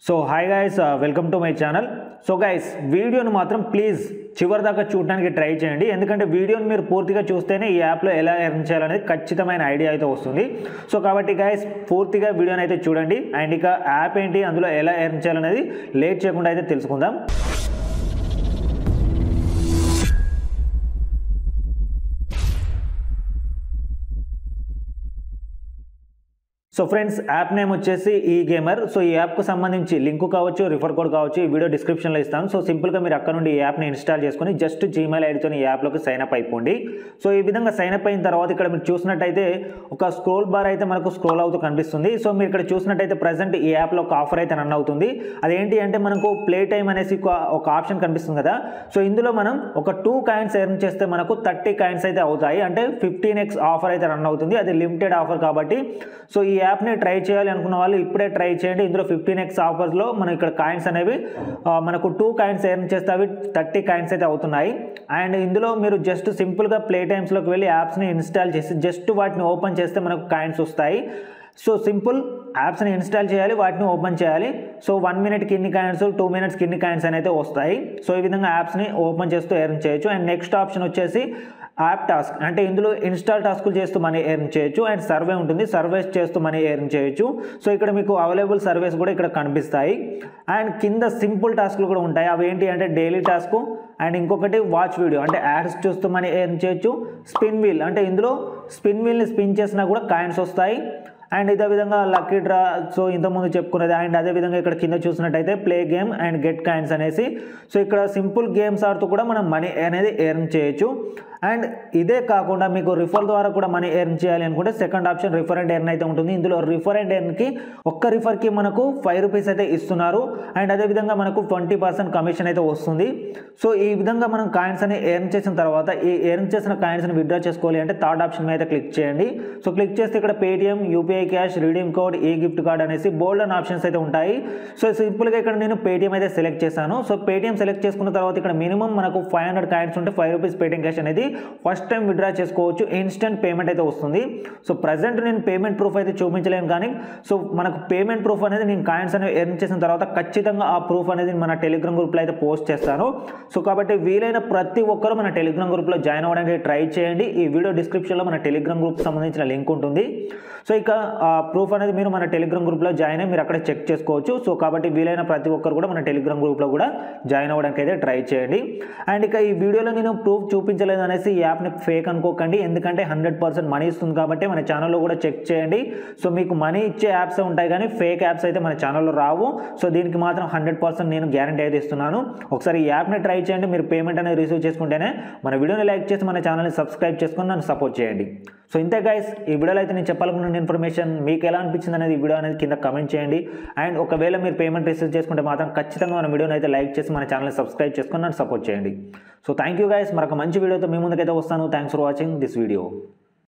So hi guys, welcome to my channel. So guys, వీడియోని మాత్రం please చివరి దాకా చూడడానికి ట్రై చేయండి. ఎందుకంటే వీడియోని మీరు పూర్తిగా చూస్తేనే ఈ యాప్లో ఎలా ఎర్న్ చేయాలనేది ఖచ్చితమైన ఐడియా అయితే వస్తుంది. సో కాబట్టి గైస్, పూర్తిగా వీడియోని అయితే చూడండి. అండ్ ఇక యాప్ ఏంటి, అందులో ఎలా ఎర్న్ చేయాలనేది లేట్ చేయకుండా అయితే తెలుసుకుందాం. సో ఫ్రెండ్స్, యాప్ నేమ్ వచ్చేసి ఈ గేమర్. సో ఈ యాప్కు సంబంధించి లింక్ కావచ్చు, రిఫర్ కోడ్ కావచ్చు, ఈ వీడియో డిస్క్రిప్షన్లో ఇస్తాను. సో సింపుల్గా మీరు అక్కడ నుండి ఈ యాప్ని ఇన్స్టాల్ చేసుకొని జస్ట్ జీమెయిల్ ఐడితో ఈ యాప్లోకి సైన్ అప్ అయిపోండి. సో ఈ విధంగా సైన్ అప్ అయిన తర్వాత ఇక్కడ మీరు చూసినట్టయితే ఒక స్క్రోల్ బార్ అయితే మనకు స్క్రోల్ అవుతూ కనిపిస్తుంది. సో మీరు ఇక్కడ చూసినట్టయితే ప్రజెంట్ ఈ యాప్లో ఒక ఆఫర్ అయితే రన్ అవుతుంది. అదేంటి అంటే మనకు ప్లే టైమ్ అనేసి ఒక ఆప్షన్ కనిపిస్తుంది కదా. సో ఇందులో మనం ఒక 2 కాయిన్స్ ఎర్న్ చేస్తే మనకు 30 కాయిన్స్ అయితే అవుతాయి. అంటే 15x ఆఫర్ అయితే రన్ అవుతుంది. అది లిమిటెడ్ ఆఫర్ కాబట్టి సో ఈ యాప్ని ట్రై చేయాలి అనుకున్న వాళ్ళు ఇప్పుడే ట్రై చేయండి. ఇందులో 15x ఆఫర్స్లో మనం ఇక్కడ కాయిన్స్ అనేవి మనకు 2 కాయిన్స్ ఎర్న్ చేస్తే అవి 30 కాయిన్స్ అయితే అవుతున్నాయి. అండ్ ఇందులో మీరు జస్ట్ సింపుల్గా ప్లే టైమ్స్లోకి వెళ్ళి యాప్స్ని ఇన్స్టాల్ చేసి జస్ట్ వాటిని ఓపెన్ చేస్తే మనకు కాయిన్స్ వస్తాయి. సో సింపుల్, యాప్స్ని ఇన్స్టాల్ చేయాలి, వాటిని ఓపెన్ చేయాలి. సో 1 మినిట్కి ఇన్ని కాయిన్స్, 2 మినిట్స్కి ఇన్ని కాయిన్స్ అయితే వస్తాయి. సో ఈ విధంగా యాప్స్ని ఓపెన్ చేస్తూ ఎర్న్ చేయొచ్చు. అండ్ నెక్స్ట్ ఆప్షన్ వచ్చేసి యాప్ టాస్క్, అంటే ఇందులో ఇన్స్టాల్ టాస్కులు చేస్తూ మనీ ఎర్న్ చేయొచ్చు. అండ్ సర్వే ఉంటుంది, సర్వేస్ చేస్తూ మనీ ఎర్న్ చేయొచ్చు. సో ఇక్కడ మీకు అవైలబుల్ సర్వేస్ కూడా ఇక్కడ కనిపిస్తాయి. అండ్ కింద సింపుల్ టాస్కులు కూడా ఉంటాయి. అవి ఏంటి అంటే డైలీ టాస్క్, అండ్ ఇంకొకటి వాచ్ వీడియో, అంటే యాడ్స్ చూస్తూ మనీ ఎర్న్ చేయొచ్చు. స్పిన్ వీల్, అంటే ఇందులో స్పిన్ వీల్ని స్పిన్ చేసినా కూడా కాయిన్స్ వస్తాయి. అండ్ ఇదే విధంగా లక్కీ డ్రా, సో ఇంతకుముందు చెప్పుకునేది. అండ్ అదేవిధంగా ఇక్కడ కింద చూసినట్టయితే play game and get coins అనేసి. సో ఇక్కడ సింపుల్ గేమ్స్ ఆడుతూ కూడా మనం మనీ అనేది ఎర్న్ చేయొచ్చు. అండ్ ఇదే కాకుండా మీకు రిఫర్ ద్వారా కూడా మనీ ఎర్న్ చేయాలి అనుకుంటే second option refer and earn అయితే ఉంటుంది. ఇందులో రిఫర్ అండ్ ఎర్న్కి ఒక్క రిఫర్కి మనకు 5 రూపీస్ అయితే ఇస్తున్నారు. అండ్ అదేవిధంగా మనకు 20% కమిషన్ అయితే వస్తుంది. సో ఈ విధంగా మనం కాయిన్స్ అని ఎర్న్ చేసిన తర్వాత ఈ ఎర్న్ చేసిన కాయిన్స్ని విత్డ్రా చేసుకోవాలి అంటే థర్డ్ ఆప్షన్ మీద అయితే క్లిక్ చేయండి. సో క్లిక్ చేస్తే ఇక్కడ Paytm, UPI cash, redeem code, ఈ గిఫ్ట్ కార్డ్ అనేసి బోల్డ్ అండ్ ఆప్షన్స్ అయితే ఉంటాయి. సో సింపుల్గా ఇక్కడ నేను పేటిఎం అయితే సెలెక్ట్ చేశాను. సో పేటిఎం సెలెక్ట్ చేసుకున్న తర్వాత ఇక్కడ మినిమం మనకు 500 కాయిన్స్ ఉంటే 5 రూపీస్ పేటిఎం క్యాష్ అనేది ఫస్ట్ టైం విత్డ్రా చేసుకోవచ్చు. ఇన్స్టెంట్ పేమెంట్ అయితే వస్తుంది. సో ప్రజెంట్ నేను పేమెంట్ ప్రూఫ్ అయితే చూపించలేను, కానీ సో మనకు పేమెంట్ ప్రూఫ్ అనేది నేను కాయిన్స్ అనేవి ఎర్న్ చేసిన తర్వాత ఖచ్చితంగా ఆ ప్రూఫ్ అనేది మన టెలిగ్రామ్ గ్రూప్లో అయితే పోస్ట్ చేస్తాను. సో కాబట్టి వీలైన ప్రతి ఒక్కరు మన టెలిగ్రామ్ గ్రూప్లో జాయిన్ అవ్వడానికి ట్రై చేయండి. ఈ వీడియో డిస్క్రిప్షన్లో మన టెలిగ్రామ్ గ్రూప్కి సంబంధించిన లింక్ ఉంటుంది. సో ఇక ఆ ప్రూఫ్ అనేది మీరు మన టెలిగ్రామ్ గ్రూప్లో జాయిన్ అయ్యి మీరు అక్కడ చెక్ చేసుకోవచ్చు. సో కాబట్టి వీలైన ప్రతి ఒక్కరు కూడా మన టెలిగ్రామ్ గ్రూప్లో కూడా జాయిన్ అవ్వడానికి అయితే ట్రై చేయండి. అండ్ ఇక ఈ వీడియోలో నేను ప్రూఫ్ చూపించలేదు అనేసి ఈ యాప్ని ఫేక్ అనుకోకండి. ఎందుకంటే 100% మనీ ఇస్తుంది కాబట్టి మన ఛానల్లో కూడా చెక్ చేయండి. సో మీకు మనీ ఇచ్చే యాప్స్ ఉంటాయి, కానీ ఫేక్ యాప్స్ అయితే మన ఛానల్లో రావు. సో దీనికి మాత్రం 100% నేను గ్యారంటీ అయితే ఇస్తున్నాను. ఒకసారి ఈ యాప్ని ట్రై చేయండి. మీరు పేమెంట్ అనేది రిసీవ్ చేసుకుంటేనే మన వీడియోని లైక్ చేసి మన ఛానల్ని సబ్స్క్రైబ్ చేసుకొని నన్ను సపోర్ట్ చేయండి. సో ఇంతే గైస్, ఈ వీడియోలో అయితే నేను చెప్పాలనుకున్న ఇన్ఫర్మేషన్ మీకు ఎలా అనిపించింది అనేది ఈ వీడియో అనేది కింద కమెంట్ చేయండి. అండ్ ఒకవేళ మీరు పేమెంట్ రిసీవ్ చేసుకుంటే మాత్రం ఖచ్చితంగా మన వీడియోని అయితే లైక్ చేసి మన ఛానల్ని సబ్స్క్రైబ్ చేసుకొని నన్ను సపోర్ట్ చేయండి. సో థ్యాంక్ యూ గైస్, మరొక మంచి వీడియోతో మీ ముందుకైతే వస్తాను. Thanks for watching this video.